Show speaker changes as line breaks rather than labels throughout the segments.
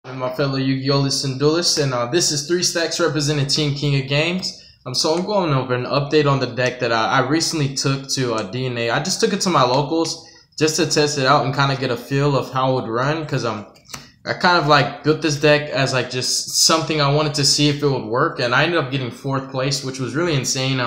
And my fellow Yu-Gi-Oh! And duelists, and this is 3 stacks representing Team King of Games. So I'm going over an update on the deck that I recently took to DNA. I just took it to my locals just to test it out and kind of get a feel of how it would run, because I kind of like built this deck as like just something I wanted to see if it would work, and I ended up getting 4th place, which was really insane.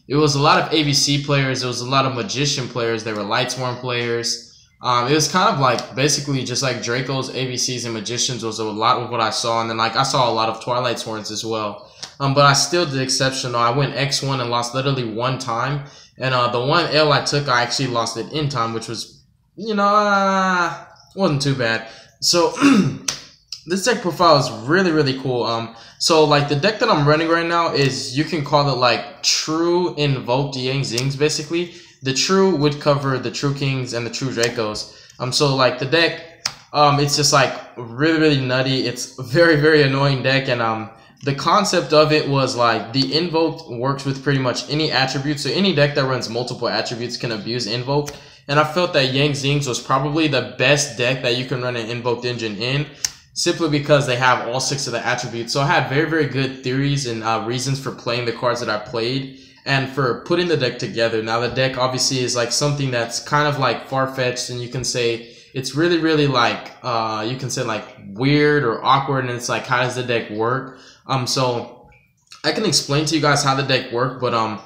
It was a lot of ABC players, it was a lot of Magician players, there were Lightsworn players. It was kind of like basically just like Dracos, ABCs, and Magicians was a lot of what I saw, and then like I saw a lot of Twilight Sworns as well. But I still did exceptional. I went X1 and lost literally 1 time, and the one L I took, I actually lost it in time, which was, you know, wasn't too bad. So this deck profile is really cool. So like the deck that I'm running right now is, you can call it like true invoked Zings basically. The true would cover the true kings and the true Dracos. So like the deck, it's just like really nutty. It's a very annoying deck, and the concept of it was like the invoked works with pretty much any attribute. So any deck that runs multiple attributes can abuse invoked. And I felt that Zings was probably the best deck that you can run an invoked engine in, simply because they have all 6 of the attributes. So I had very good theories and reasons for playing the cards that I played, and for putting the deck together. Now the deck obviously is like something that's kind of like far-fetched, and you can say it's really like you can say like weird or awkward, and it's like, how does the deck work? So I can explain to you guys how the deck worked, but on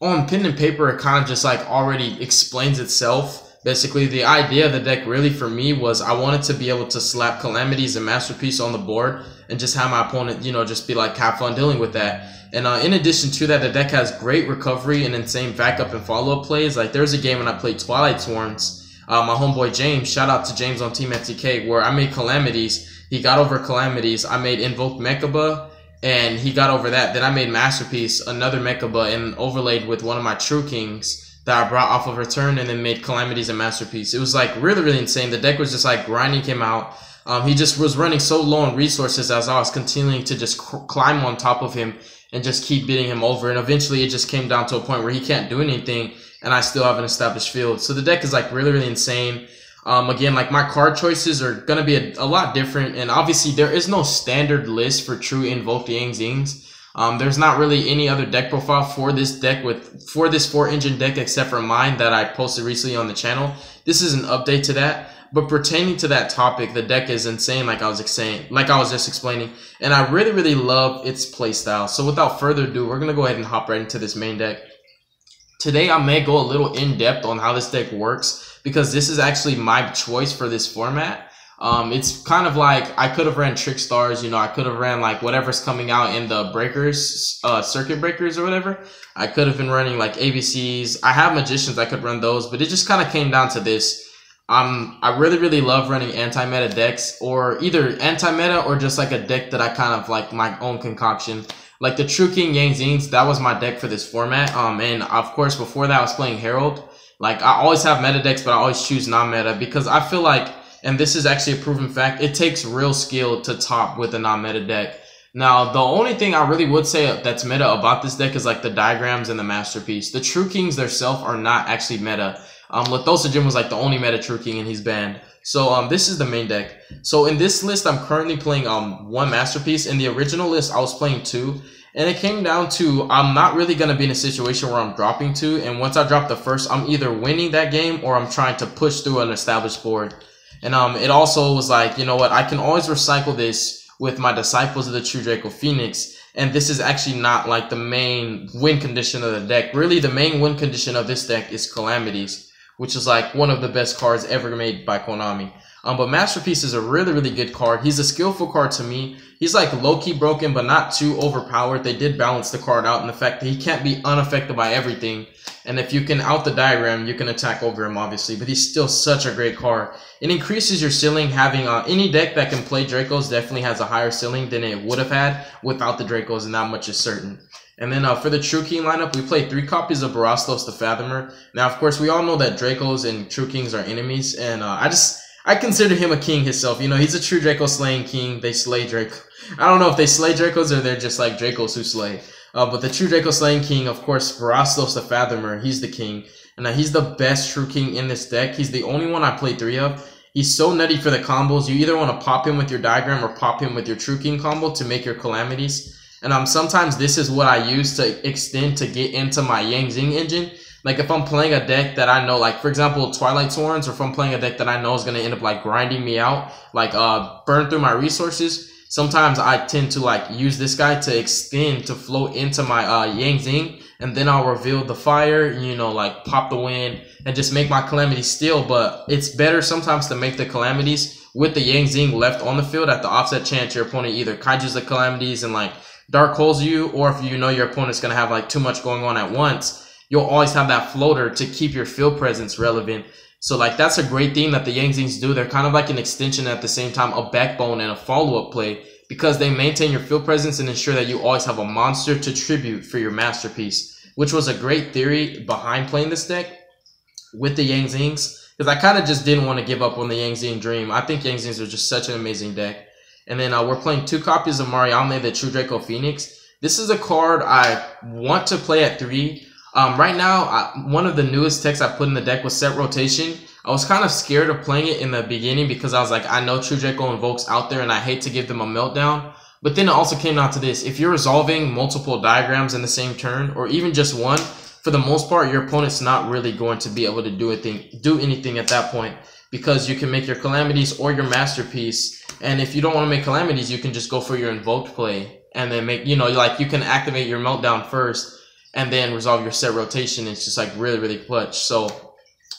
pen and paper it kind of just like already explains itself. Basically the idea of the deck really for me was I wanted to be able to slap Calamities and Masterpiece on the board and just have my opponent, you know, just be like, have fun dealing with that. And in addition to that, the deck has great recovery and insane backup and follow-up plays. Like there's a game when I played Twilight Sworns, my homeboy James, shout out to James on Team FTK, where I made Calamities, he got over Calamities, I made Invoked Mechaba, and he got over that. Then I made Masterpiece, another Mechaba, and overlaid with one of my True Kings that I brought off of return, and then made Calamities and Masterpiece. It was like really insane. The deck was just like grinding him out. He just was running so low on resources as I was continuing to just climb on top of him and just keep beating him over. And eventually it just came down to a point where he can't do anything, and I still have an established field. So the deck is like really insane. Again, like my card choices are going to be a lot different, and obviously there is no standard list for true invoked Zings. There's not really any other deck profile for this deck for this 4-engine deck except for mine that I posted recently on the channel. This is an update to that. But pertaining to that topic, the deck is insane, like I was just explaining, and I really love its playstyle. So without further ado, we're gonna go ahead and hop right into this main deck. Today I may go a little in depth on how this deck works, because this is actually my choice for this format. It's kind of like I could have ran Trick Stars, you know, I could have ran like whatever's coming out in the breakers, circuit breakers or whatever. I could have been running like ABCs. I have Magicians, I could run those, but it just kind of came down to this. I really love running anti-meta decks, or either anti-meta or just like a deck that I kind of like my own concoction. Like the True King Zings, that was my deck for this format. And of course before that I was playing Herald. Like I always have meta decks, but I always choose non-meta, because I feel like, and this is actually a proven fact, it takes real skill to top with a non-meta deck. Now the only thing I really would say that's meta about this deck is like the diagrams and the Masterpiece. The True Kings themselves are not actually meta. Lithosa Jim was like the only meta True King, and he's banned. So this is the main deck. So in this list I'm currently playing 1 Masterpiece. In the original list I was playing 2, and it came down to I'm not really going to be in a situation where I'm dropping 2, and once I drop the first, I'm either winning that game or I'm trying to push through an established board. And it also was like, you know what, I can always recycle this with my Disciples of the True Draco Phoenix, and this is actually not like the main win condition of the deck. Really the main win condition of this deck is Calamities, which is like one of the best cards ever made by Konami. But Masterpiece is a really good card. He's a skillful card to me. He's like low-key broken, but not too overpowered. They did balance the card out in the fact that he can't be unaffected by everything. And if you can out the diagram, you can attack over him, obviously. But he's still such a great card. It increases your ceiling. Having any deck that can play Dracos definitely has a higher ceiling than it would have had without the Dracos, and that much is certain. And then for the True King lineup, we play 3 copies of Barastos the Fathomer. Now, of course, we all know that Dracos and True Kings are enemies, and I consider him a king himself. You know, he's a true Draco slaying king. They slay Draco. I don't know if they slay Dracos or they're just like Dracos who slay. But the true Draco slaying king, of course, Barastos the Fathomer, he's the king. And he's the best True King in this deck. He's the only one I played 3 of. He's so nutty for the combos. You either want to pop him with your diagram or pop him with your True King combo to make your calamities. And sometimes this is what I use to extend to get into my Yang Zing engine. Like if I'm playing a deck that I know, like for example, Twilight Swords, or if I'm playing a deck that I know is going to end up like grinding me out, like burn through my resources, sometimes I tend to like use this guy to extend to flow into my Yang Zing, and then I'll reveal the fire, you know, like pop the wind and just make my calamities steal. But it's better sometimes to make the calamities with the Yang Zing left on the field at the offset chance your opponent either kaijus the calamities and like dark holes you, or if you know your opponent's going to have like too much going on at once, you'll always have that floater to keep your field presence relevant. So like that's a great thing that the Yang Zings do. They're kind of like an extension, at the same time a backbone and a follow-up play, because they maintain your field presence and ensure that you always have a monster to tribute for your masterpiece, which was a great theory behind playing this deck with the Yang Zings, because I kind of just didn't want to give up on the Yang Zing dream. I think Yang Zings are just such an amazing deck. And then we're playing 2 copies of Mariamne, the True Draco Phoenix. This is a card I want to play at 3. Right now, one of the newest techs I put in the deck was set rotation. I was kind of scared of playing it in the beginning because I was like, I know True Draco Invokes out there and I hate to give them a meltdown. But then it also came down to this. If you're resolving multiple diagrams in the same turn, or even just one, for the most part, your opponent's not really going to be able to do anything at that point, because you can make your calamities or your masterpiece. And if you don't want to make calamities, you can just go for your invoked play and then make, you know, like you can activate your meltdown first and then resolve your set rotation. It's just like really, really clutch. So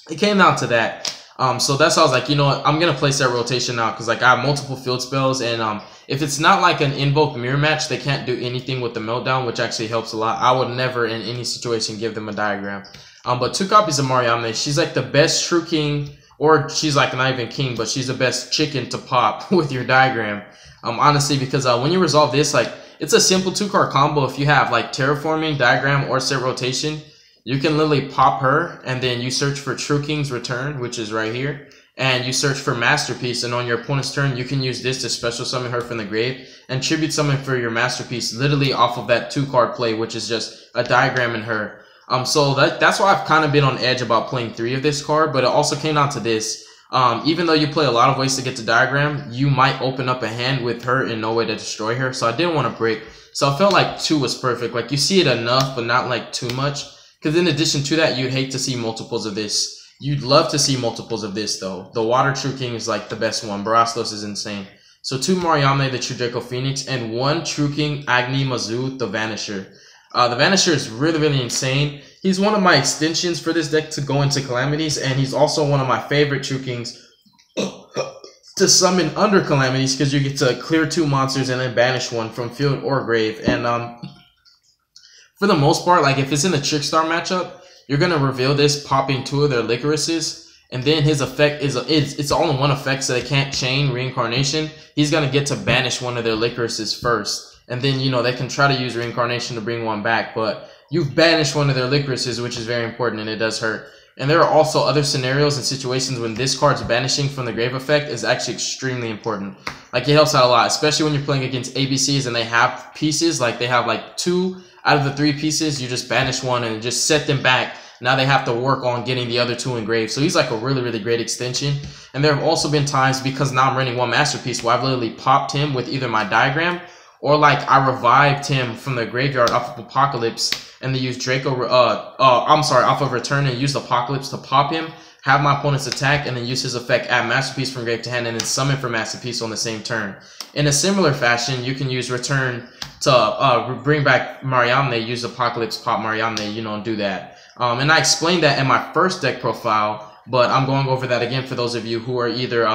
it came down to that. So that's how I was like, you know what, I'm going to play set rotation now, because like I have multiple field spells, and if it's not like an invoke mirror match, they can't do anything with the meltdown, which actually helps a lot. I would never in any situation give them a diagram. But 2 copies of Mariamne. She's like the best True King, or she's like not even king, but she's the best chicken to pop with your diagram. Honestly, because when you resolve this, like it's a simple 2-card combo. If you have like terraforming, diagram, or set rotation, you can literally pop her, and then you search for True King's Return, which is right here, and you search for Masterpiece, and on your opponent's turn, you can use this to special summon her from the grave and tribute summon for your Masterpiece, literally off of that 2-card play, which is just a diagram in her. So that's why I've kind of been on edge about playing 3 of this card, but it also came down to this. Even though you play a lot of ways to get to diagram, you might open up a hand with her in no way to destroy her, so I didn't want to break. So I felt like 2 was perfect. Like you see it enough, but not like too much. Because in addition to that, you'd hate to see multiples of this. You'd love to see multiples of this, though. The Water True King is like the best one. Barastos is insane. So 2 Mariamne, the True Draco Phoenix, and 1 True King Agni Mazu, the Vanisher. The Vanisher is really, really insane. He's one of my extensions for this deck to go into calamities, and he's also one of my favorite True Kings to summon under calamities, because you get to clear 2 monsters and then banish 1 from field or grave. And for the most part, like if it's in the Trickstar matchup, you're gonna reveal this popping 2 of their Licorices, and then his effect is it's all in one effect, so they can't chain reincarnation. He's gonna get to banish 1 of their Licorices first, and then you know they can try to use reincarnation to bring 1 back, but you've banished 1 of their Licorices, which is very important, and it does hurt. And there are also other scenarios and situations when this card's banishing from the grave effect is actually extremely important. Like it helps out a lot, especially when you're playing against ABCs and they have pieces, like they have like 2 out of the 3 pieces, you just banish 1 and just set them back. Now they have to work on getting the other 2 engraved. So he's like a really, really great extension. And there have also been times, because now I'm running 1 Masterpiece, where I've literally popped him with either my diagram, or like I revived him from the graveyard off of Apocalypse, and they use off of Return, and use Apocalypse to pop him, have my opponent's attack, and then use his effect, add Masterpiece from grave to hand, and then summon for Masterpiece on the same turn. In a similar fashion, you can use Return to bring back Mariamne, use Apocalypse, pop Mariamne, you know, and do that. And I explained that in my first deck profile, but I'm going over that again for those of you who are either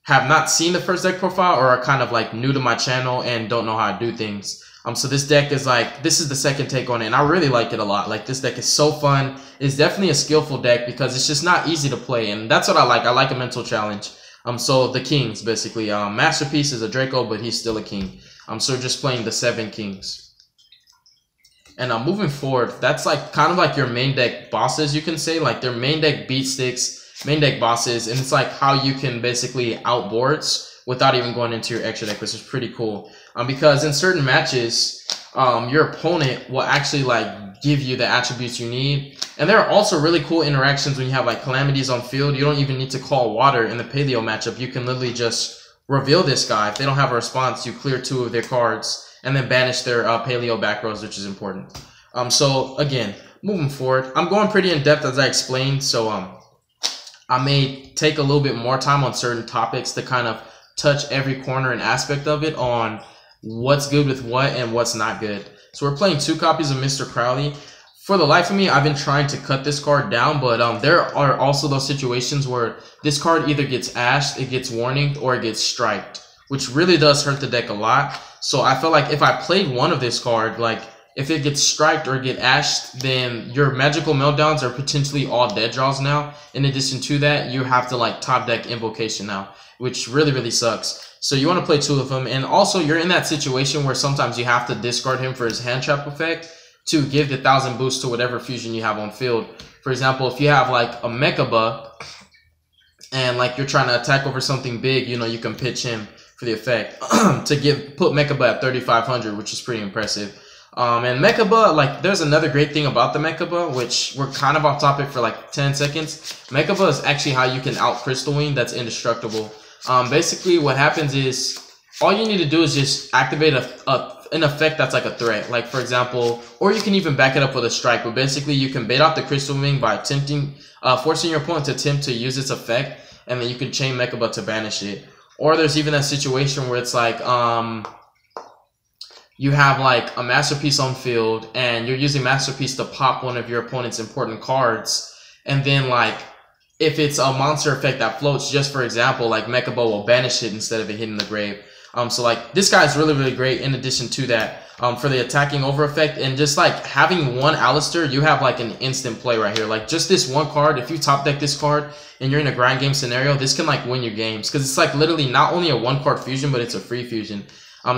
have not seen the first deck profile or are kind of like new to my channel and don't know how to do things. So this deck is like, this is the second take on it, and I really like it a lot. Like this deck is so fun. It's definitely a skillful deck because it's just not easy to play, and that's what I like. I like a mental challenge. So the kings basically, Masterpiece is a Draco, but he's still a king. So just playing the 7 kings. And moving forward, that's like kind of like your main deck bosses, you can say. Like their main deck beat sticks, main deck bosses, and it's like how you can basically outboards without even going into your extra deck, which is pretty cool. Because in certain matches, your opponent will actually like give you the attributes you need. And there are also really cool interactions when you have like calamities on field. You don't even need to call water in the paleo matchup. You can literally just reveal this guy. If they don't have a response, you clear 2 of their cards and then banish their paleo back rows, which is important. So again, moving forward, I'm going pretty in depth as I explained. So I may take a little bit more time on certain topics to kind of touch every corner and aspect of it on what's good with what and what's not good. So we're playing 2 copies of Mr. Crowley. For the life of me, I've been trying to cut this card down, but there are also those situations where this card either gets ashed, it gets warninged, or it gets striped, which really does hurt the deck a lot. So I felt like if I played one of this card, like if it gets striped or get ashed, then your magical meltdowns are potentially all dead draws now. In addition to that, you have to like top deck Invocation now, which really sucks. So you want to play 2 of them, and also you're in that situation where sometimes you have to discard him for his hand trap effect to give the 1000 boost to whatever fusion you have on field. For example, if you have like a Mechaba and like you're trying to attack over something big, you know, you can pitch him for the effect to put Mechaba at 3500, which is pretty impressive. And Mechaba, like there's another great thing about the Mechaba, which we're kind of off topic for like 10 seconds. Mechaba is actually how you can out Crystal Wing that's indestructible. Basically what happens is all you need to do is just activate an effect that's like a threat, like for example, or you can even back it up with a strike, but basically you can bait out the Crystal Wing by attempting forcing your opponent to attempt to use its effect, and then you can chain Mechaba to banish it. Or there's even a situation where it's like you have like a Masterpiece on field and you're using Masterpiece to pop one of your opponent's important cards, and then like if it's a monster effect that floats, just for example, like Mechaba will banish it instead of it hitting the grave. So like this guy is really great. In addition to that, for the attacking over effect, and just like having one Alistair, you have like an instant play right here. Like just this one card, if you top deck this card and you're in a grind game scenario, this can like win your games, because it's like literally not only a 1-card fusion, but it's a free fusion.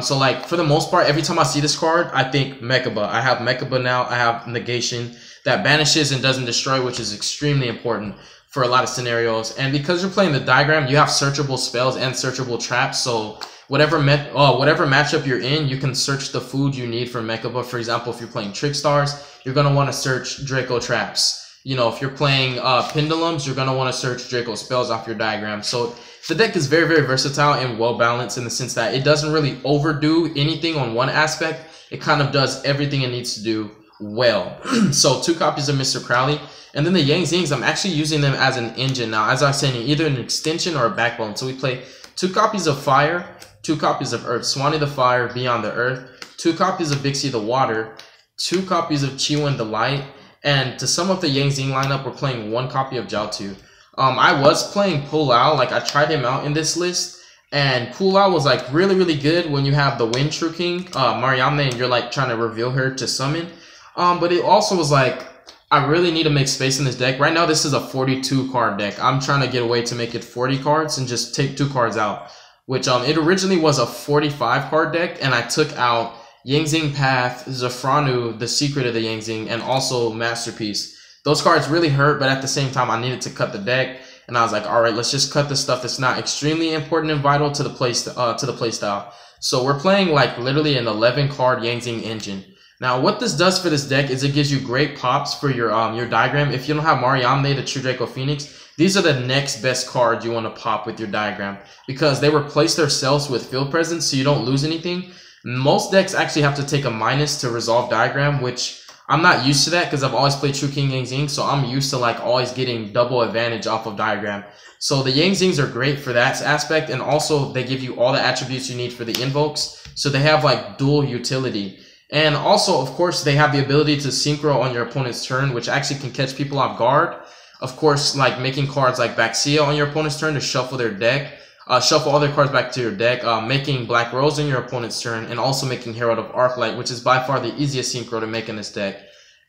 So like for the most part, every time I see this card, I think Mechaba. I have Mechaba now. I have negation that banishes and doesn't destroy, which is extremely important for a lot of scenarios. And because you're playing the diagram, you have searchable spells and searchable traps. So whatever matchup you're in, you can search the food you need for Mechaba. For example, if you're playing Trickstars, you're going to want to search Draco traps. You know, if you're playing Pendulums, you're going to want to search Draco spells off your diagram. So the deck is very versatile and well balanced in the sense that it doesn't really overdo anything on one aspect. It kind of does everything it needs to do well. So 2 copies of Mr. Crowley. And then the Yang Zings, I'm actually using them as an engine now. As I was saying, either an extension or a backbone. So we play 2 copies of Fire, 2 copies of Earth, Swanee the Fire, Beyond the Earth, 2 copies of Bixie the Water, 2 copies of Chiwen the Light, and to sum up the Yang Zing lineup, we're playing 1 copy of Jiaotu. I was playing Pulao, like I tried him out in this list, and Pulao was like really good when you have the Wind True King, Mariamne, and you're like trying to reveal her to summon. But it also was like, I really need to make space in this deck. Right now, this is a 42 card deck. I'm trying to get away to make it 40 cards and just take 2 cards out. Which it originally was a 45 card deck, and I took out Yang Zing Path, Zafranu, the Secret of the Yang Zing, and also Masterpiece. Those cards really hurt, but at the same time, I needed to cut the deck, and I was like, all right, let's just cut the stuff that's not extremely important and vital to the playstyle. So we're playing like literally an 11 card Yang Zing engine. Now, what this does for this deck is it gives you great pops for your diagram. If you don't have Mariamne, the True Draco Phoenix, these are the next best cards you want to pop with your diagram, because they replace themselves with field presence, so you don't lose anything. Most decks actually have to take a minus to resolve diagram, which I'm not used to that because I've always played True King Yang Zing, so I'm used to like always getting double advantage off of diagram. So the Yang Zings are great for that aspect, and also they give you all the attributes you need for the invokes, so they have like dual utility. And also, of course, they have the ability to synchro on your opponent's turn, which actually can catch people off guard. Of course, like making cards like Baxia on your opponent's turn to shuffle their deck, shuffle all their cards back to your deck, making Black Rose in your opponent's turn, and also making Herald of Arclight, which is by far the easiest synchro to make in this deck.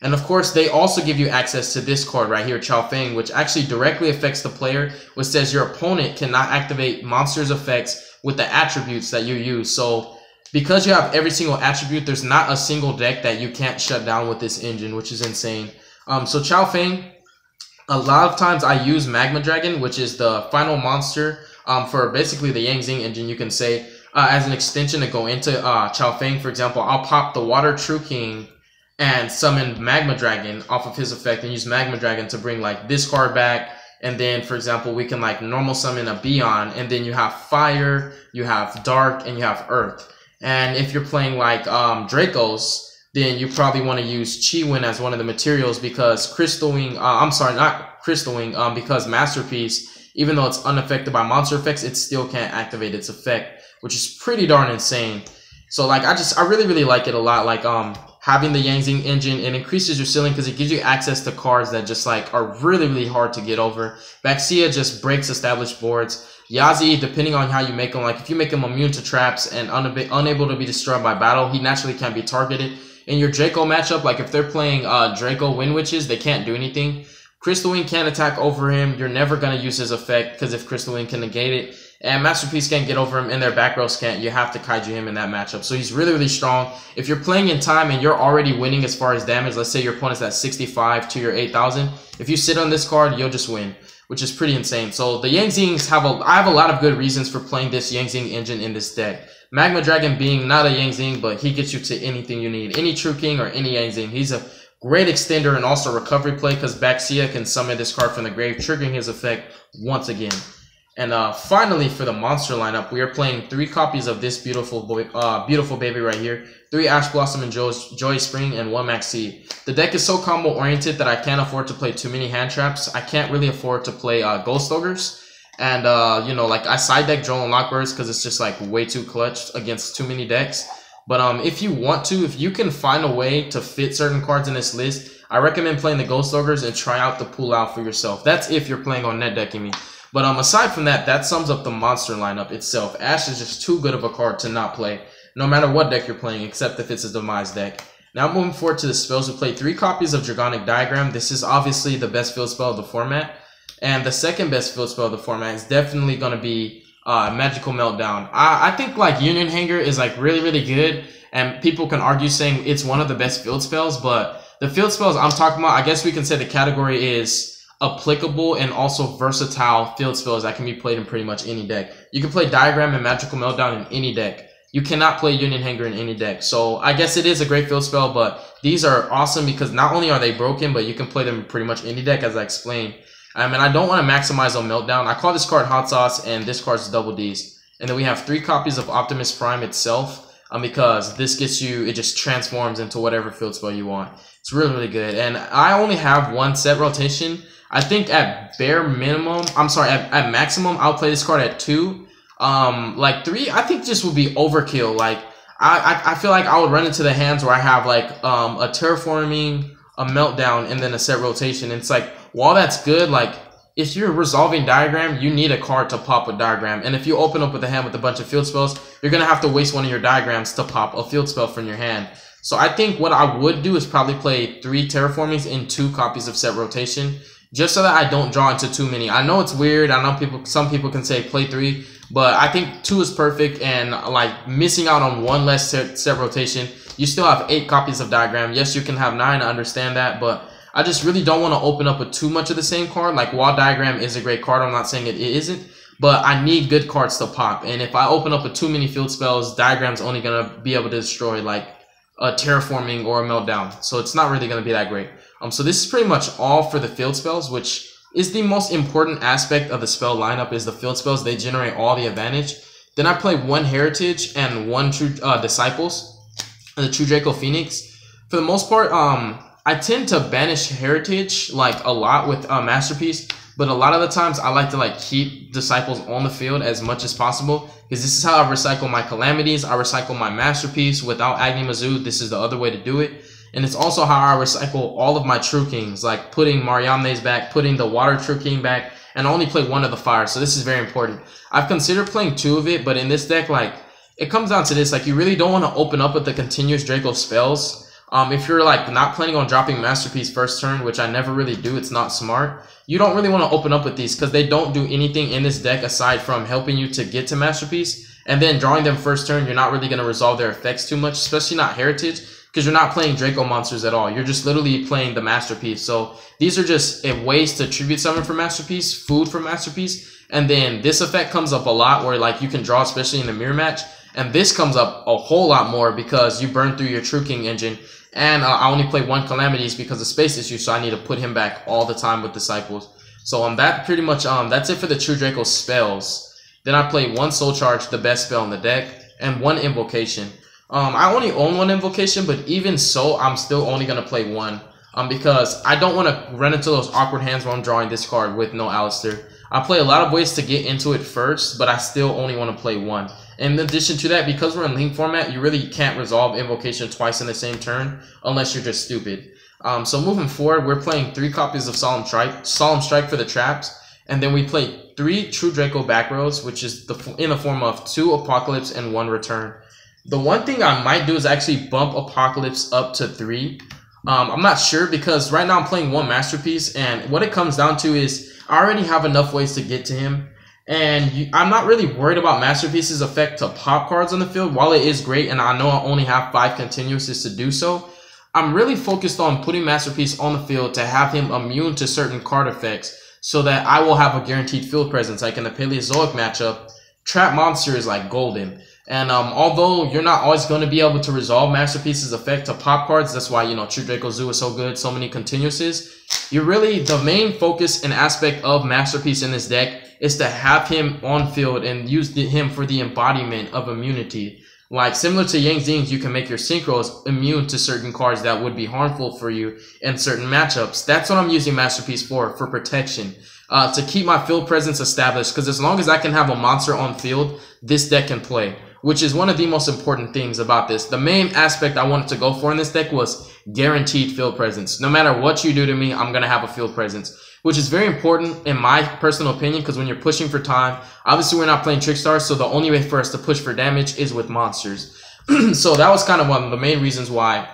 And of course, they also give you access to this card right here, Chao Feng, which actually directly affects the player, which says your opponent cannot activate monsters' effects with the attributes that you use. So because you have every single attribute, there's not a single deck that you can't shut down with this engine, which is insane. So Chao Feng, a lot of times I use Magma Dragon, which is the final monster for basically the Yang Zing engine, you can say, as an extension to go into Chao Feng, for example, I'll pop the Water True King and summon Magma Dragon off of his effect and use Magma Dragon to bring like this card back. And then, for example, we can like normal summon a Beyond, and then you have Fire, you have Dark, and you have Earth. And if you're playing like Dracos, then you probably want to use Chi Wing as one of the materials, because Crystal Wing, I'm sorry, not Crystal Wing, because Masterpiece, even though it's unaffected by monster effects, it still can't activate its effect, which is pretty darn insane. So like I really like it a lot. Like having the Yang Zing engine, it increases your ceiling because it gives you access to cards that just like are really hard to get over. Baxia just breaks established boards. Yazi, depending on how you make him, like if you make him immune to traps and unable to be destroyed by battle, he naturally can't be targeted. In your Draco matchup, like if they're playing Draco Wind Witches, they can't do anything. Crystal Wing can't attack over him. You're never going to use his effect because if Crystal Wing can negate it, and Masterpiece can't get over him, and their back rows can't, you have to kaiju him in that matchup. So he's really strong. If you're playing in time and you're already winning as far as damage, let's say your opponent's at 65 to your 8,000, if you sit on this card, you'll just win, which is pretty insane. So the Yang Zings I have a lot of good reasons for playing this Yang Zing engine in this deck. Magma Dragon being not a Yang Zing, but he gets you to anything you need. Any True King or any Yang Zing. He's a great extender and also recovery play because Baxia can summon this card from the grave, triggering his effect once again. And finally, for the monster lineup, we are playing 3 copies of this beautiful baby right here. 3 Ash Blossom and Joy Spring and 1 Maxi. The deck is so combo oriented that I can't afford to play too many hand traps. I can't really afford to play Ghost Ogres. And, you know, like I side deck Droll and Lockbirds because it's just like way too clutch against too many decks. But if you want to, if you can find a way to fit certain cards in this list, I recommend playing the Ghost Ogres and try out the pull out for yourself. That's if you're playing on net decking me. But aside from that, that sums up the monster lineup itself. Ash is just too good of a card to not play, no matter what deck you're playing, except if it's a Demise deck. Now moving forward to the spells, we play 3 copies of Dragonic Diagram. This is obviously the best field spell of the format. And the second best field spell of the format is definitely going to be Magical Meltdown. I think like Union Hanger is like really good, and people can argue saying it's one of the best field spells, but the field spells I'm talking about, I guess we can say the category is applicable and also versatile field spells that can be played in pretty much any deck. You can play Diagram and Magical Meltdown in any deck. You cannot play Union Hanger in any deck. So I guess it is a great field spell, but these are awesome because not only are they broken, but you can play them in pretty much any deck, as I explained. And I don't want to maximize on Meltdown. I call this card Hot Sauce, and this card's Double D's. And then we have 3 copies of Optimus Prime itself, because this gets you, it just transforms into whatever field spell you want. It's really good. And I only have 1 set rotation. I think at bare minimum, at maximum, I'll play this card at 2. Like 3, I think just would be overkill. Like, I feel like I would run into the hands where I have like a Terraforming, a Meltdown, and then a set rotation. And it's like, while that's good, like if you're resolving Diagram, you need a card to pop a Diagram. And if you open up with a hand with a bunch of field spells, you're gonna have to waste one of your Diagrams to pop a field spell from your hand. So I think what I would do is probably play 3 Terraformings in 2 copies of set rotation, just so that I don't draw into too many. I know it's weird. I know some people can say play 3, but I think 2 is perfect. And like missing out on 1 less set rotation, you still have 8 copies of Diagram. Yes, you can have 9. I understand that, but I just really don't want to open up with too much of the same card. Like while Diagram is a great card, I'm not saying it isn't, but I need good cards to pop. And if I open up with too many field spells, Diagram's only gonna be able to destroy like a Terraforming or a Meltdown. So it's not really gonna be that great. So this is pretty much all for the field spells, which is the most important aspect of the spell lineup is the field spells. They generate all the advantage. Then I play 1 Heritage and 1 True Disciples, the True Draco Phoenix. For the most part, I tend to banish Heritage like a lot with Masterpiece, but a lot of the times I like to like keep Disciples on the field as much as possible because this is how I recycle my Calamities. I recycle my Masterpiece without Agni Mizzou. This is the other way to do it. And it's also how I recycle all of my True Kings, like putting Mariamne's back, putting the Water True King back, and I only play 1 of the Fire. So this is very important. I've considered playing 2 of it, but in this deck, like, it comes down to this. Like, you really don't want to open up with the continuous Draco spells. If you're like not planning on dropping Masterpiece first turn, which I never really do, it's not smart. You don't really want to open up with these because they don't do anything in this deck aside from helping you to get to Masterpiece. And then drawing them first turn, you're not really going to resolve their effects too much, especially not Heritage, because you're not playing Draco monsters at all. You're just literally playing the Masterpiece. So these are just ways to tribute summon for Masterpiece, food for Masterpiece, And then this effect comes up a lot where like you can draw, especially in the mirror match. And this comes up a whole lot more because you burn through your True King engine. And I only play one Calamities because of space issue, so I need to put him back all the time with Disciples. So that pretty much that's it for the True Draco spells. Then I play one Soul Charge, the best spell in the deck, and one Invocation. I only own one Invocation, but even so, I'm still only gonna play one. Because I don't want to run into those awkward hands where I'm drawing this card with no Alistair. I play a lot of ways to get into it first, but I still only want to play one. In addition to that, because we're in Link format, you really can't resolve Invocation twice in the same turn, unless you're just stupid. So moving forward, we're playing 3 copies of Solemn Strike for the traps, and then we play 3 True Draco back rows, which is in the form of 2 Apocalypse and 1 Return. The one thing I might do is actually bump Apocalypse up to 3. I'm not sure because right now I'm playing 1 Masterpiece, and what it comes down to is I already have enough ways to get to him, and I'm not really worried about Masterpiece's effect to pop cards on the field. While it is great, and I know I only have 5 continuouses to do so, I'm really focused on putting Masterpiece on the field to have him immune to certain card effects so that I will have a guaranteed field presence. Like in the Paleozoic matchup, Trap Monster is like golden. And although you're not always going to be able to resolve Masterpiece's effect to pop cards, that's why, you know, True Draco Zoo is so good, so many continuouses. You're really, the main focus and aspect of Masterpiece in this deck is to have him on field and use him for the embodiment of immunity. Like, similar to Yang Zing, you can make your synchros immune to certain cards that would be harmful for you in certain matchups. That's what I'm using Masterpiece for protection. To keep my field presence established, because as long as I can have a monster on field, this deck can play, which is one of the most important things about this. The main aspect I wanted to go for in this deck was guaranteed field presence. No matter what you do to me, I'm going to have a field presence, which is very important in my personal opinion, because when you're pushing for time, obviously we're not playing Trickstar, so the only way for us to push for damage is with monsters. So that was kind of one of the main reasons why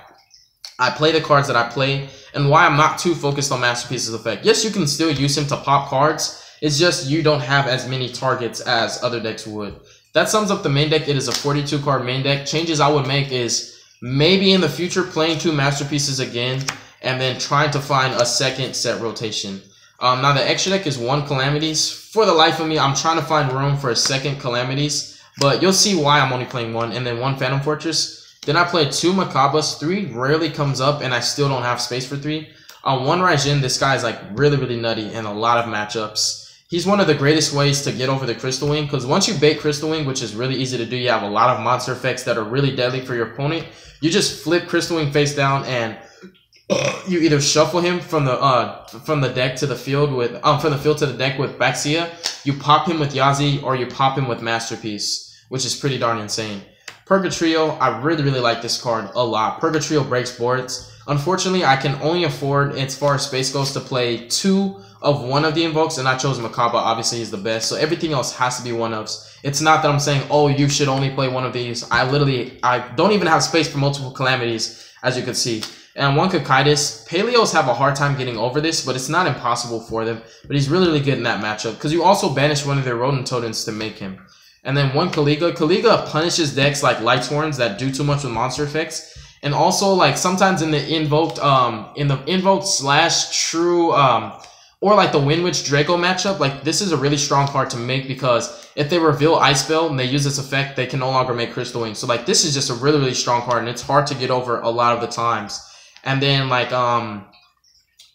I play the cards that I play, and why I'm not too focused on Masterpiece's effect. Yes, you can still use him to pop cards, it's just you don't have as many targets as other decks would. That sums up the main deck. It is a 42 card main deck. Changes I would make is maybe in the future playing 2 Masterpieces again, and then trying to find a second set rotation. Now the extra deck is 1 Calamities. For the life of me, I'm trying to find room for a second Calamities, but you'll see why I'm only playing 1, and then 1 Phantom Fortress. Then I play 2 Macabas. 3 rarely comes up, and I still don't have space for 3. 1 Raijin, this guy is like really nutty in a lot of matchups. He's one of the greatest ways to get over the Crystal Wing, because once you bait Crystal Wing, which is really easy to do, you have a lot of monster effects that are really deadly for your opponent. You just flip Crystal Wing face down, and you either shuffle him from the deck to the field with from the field to the deck with Baxia, you pop him with Yazi, or you pop him with Masterpiece, which is pretty darn insane. Purgatrio, I really like this card a lot. Purgatrio breaks boards. Unfortunately, I can only afford, as far as space goes, to play 2 of one of the invokes, and I chose Makaba. Obviously, he's the best, so everything else has to be one-ofs. It's not that I'm saying, oh, you should only play one of these. I don't even have space for multiple Calamities, as you can see. And 1 Kakaitis. Paleos have a hard time getting over this, but it's not impossible for them. But he's really good in that matchup, because you also banish one of their Rodent Totems to make him. And then 1 Kaliga. Kaliga punishes decks like Lightsworns that do too much with monster effects. And also, like, sometimes in the Invoked, slash True, or like the Windwitch Draco matchup, like, this is a really strong card to make, because if they reveal Ice Spell and they use this effect, they can no longer make Crystal Wing. So, like, this is just a really strong card, and it's hard to get over a lot of the times. And then, like,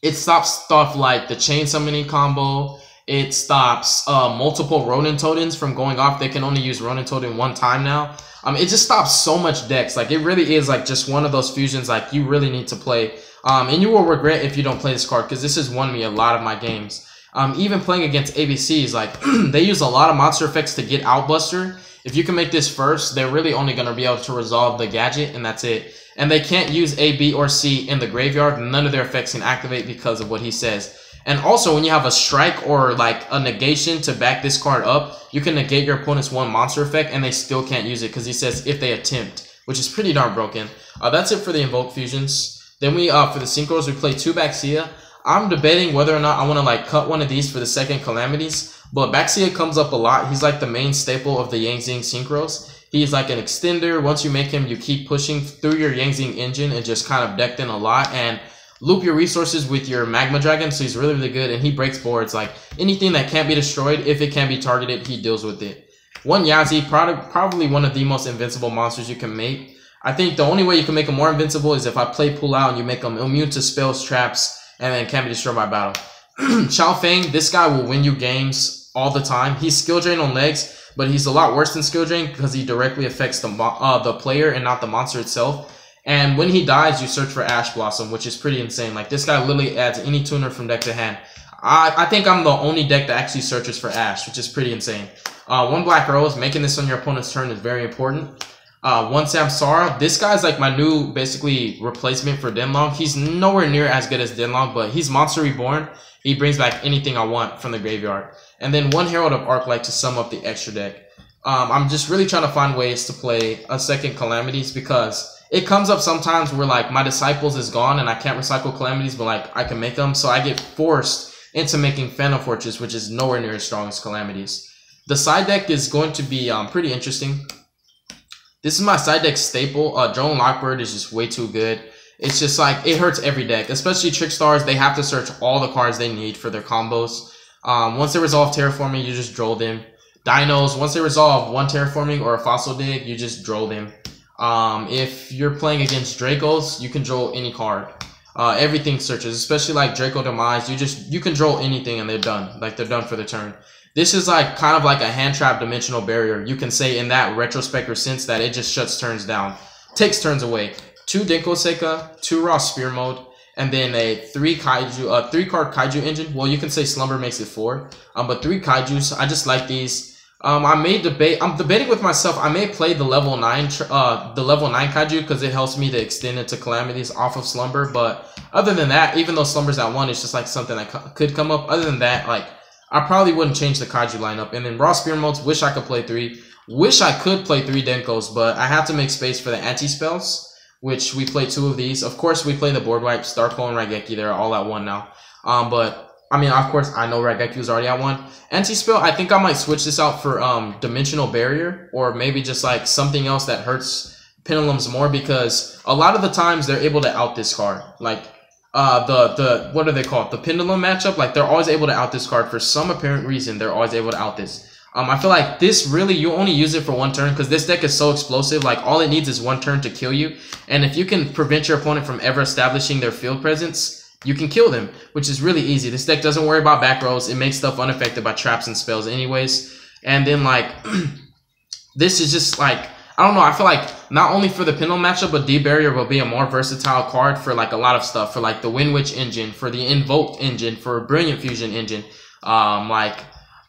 it stops stuff like the Chain Summoning combo. It stops multiple Ronin Totems from going off. They can only use Ronin Totem 1 time now. It just stops so much decks. Like, it really is like just one of those fusions like you really need to play. And you will regret if you don't play this card, because this has won me a lot of my games. Even playing against ABCs, like, they use a lot of monster effects to get out Buster. If you can make this first, they're really only going to be able to resolve the gadget, and that's it. And they can't use A, B, or C in the graveyard. None of their effects can activate because of what he says. And also, when you have a strike or like a negation to back this card up, you can negate your opponent's 1 monster effect, and they still can't use it because he says if they attempt, which is pretty darn broken. That's it for the Invoke fusions. Then we for the synchros, we play 2 Baxia. I'm debating whether or not I want to like cut one of these for the second Calamities, but Baxia comes up a lot. He's like the main staple of the Yang Zing synchros. He's like an extender. Once you make him, you keep pushing through your Yang Zing engine and just kind of decked in a lot. And loop your resources with your Magma Dragon, so he's really good, and he breaks boards. Like anything that can't be destroyed, if it can be targeted, he deals with it. One Yazi, probably one of the most invincible monsters you can make. I think the only way you can make him more invincible is if I play pull out and you make him immune to spells, traps, and then can't be destroyed by battle. Chao Feng, this guy will win you games all the time. He's skill drain on legs, but he's a lot worse than skill drain because he directly affects the player and not the monster itself. And when he dies, you search for Ash Blossom, which is pretty insane. Like, this guy literally adds any tuner from deck to hand. I think I'm the only deck that actually searches for Ash, which is pretty insane. One Black Rose, making this on your opponent's turn is very important. One Samsara, this guy's like my new, basically, replacement for Denlong. He's nowhere near as good as Denlong, but he's Monster Reborn. He brings back anything I want from the graveyard. And then one Herald of Arclight to sum up the extra deck. I'm just really trying to find ways to play a second Calamities because it comes up sometimes where like my Disciples is gone and I can't recycle Calamities, but like I can make them. So I get forced into making Phantom Fortress, which is nowhere near as strong as Calamities. The side deck is going to be pretty interesting. This is my side deck staple. Drone Lockbird is just way too good. It's just like, it hurts every deck, especially Trickstars. They have to search all the cards they need for their combos. Once they resolve Terraforming, you just droll them. Dinos, once they resolve one Terraforming or a Fossil Dig, you just droll them. If you're playing against Dracos, you can droll any card. Everything searches, especially like Draco Demise. You can droll anything and they're done. Like, they're done for the turn. This is like kind of like a hand trap dimensional barrier. You can say in that retrospective sense that it just shuts turns down, takes turns away. 2 Denko Seika, 2 Raw Spear Mode, and then a 3 card Kaiju engine. Well, you can say Slumber makes it 4, but 3 Kaijus. I just like these. I'm debating with myself. I may play the level 9 Kaiju because it helps me to extend into Calamities off of Slumber. But other than that, even though Slumber's at 1, it's just like something that could come up. Other than that, like, I probably wouldn't change the Kaiju lineup. And then Raw Spear Modes, wish I could play 3. Wish I could play 3 Denkos, but I have to make space for the anti-spells, which we play 2 of these. Of course, we play the board wipes, Starco and Raigeki. They're all at 1 now. But, I mean, of course, I know Raigeki was already at 1. Anti-spell, I think I might switch this out for Dimensional Barrier, or maybe just like something else that hurts Pendulums more, because a lot of the times they're able to out this card. Like, what are they called? The Pendulum matchup, like, they're always able to out this card for some apparent reason. They're always able to out this. I feel like this really, you only use it for 1 turn because this deck is so explosive. Like, all it needs is 1 turn to kill you. And if you can prevent your opponent from ever establishing their field presence, you can kill them, which is really easy. This deck doesn't worry about back rows. It makes stuff unaffected by traps and spells anyways. And then, like, this is just, like, I don't know. I feel like not only for the Pendulum matchup, but D-Barrier will be a more versatile card for, like, a lot of stuff. For, like, the Wind Witch engine, for the Invoked engine, for Brilliant Fusion engine, like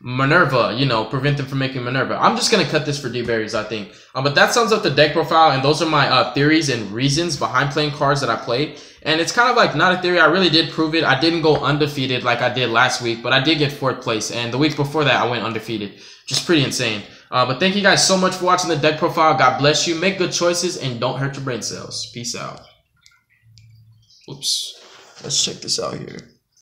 Minerva, you know, prevent them from making Minerva. I'm just going to cut this for D-Berries, I think. But that sums up the deck profile, and those are my theories and reasons behind playing cards that I played. And it's kind of like not a theory. I really did prove it. I didn't go undefeated like I did last week, but I did get 4th place. And the week before that, I went undefeated, which is pretty insane. But thank you guys so much for watching the deck profile. God bless you. Make good choices, and don't hurt your brain cells. Peace out. Oops. Let's check this out here.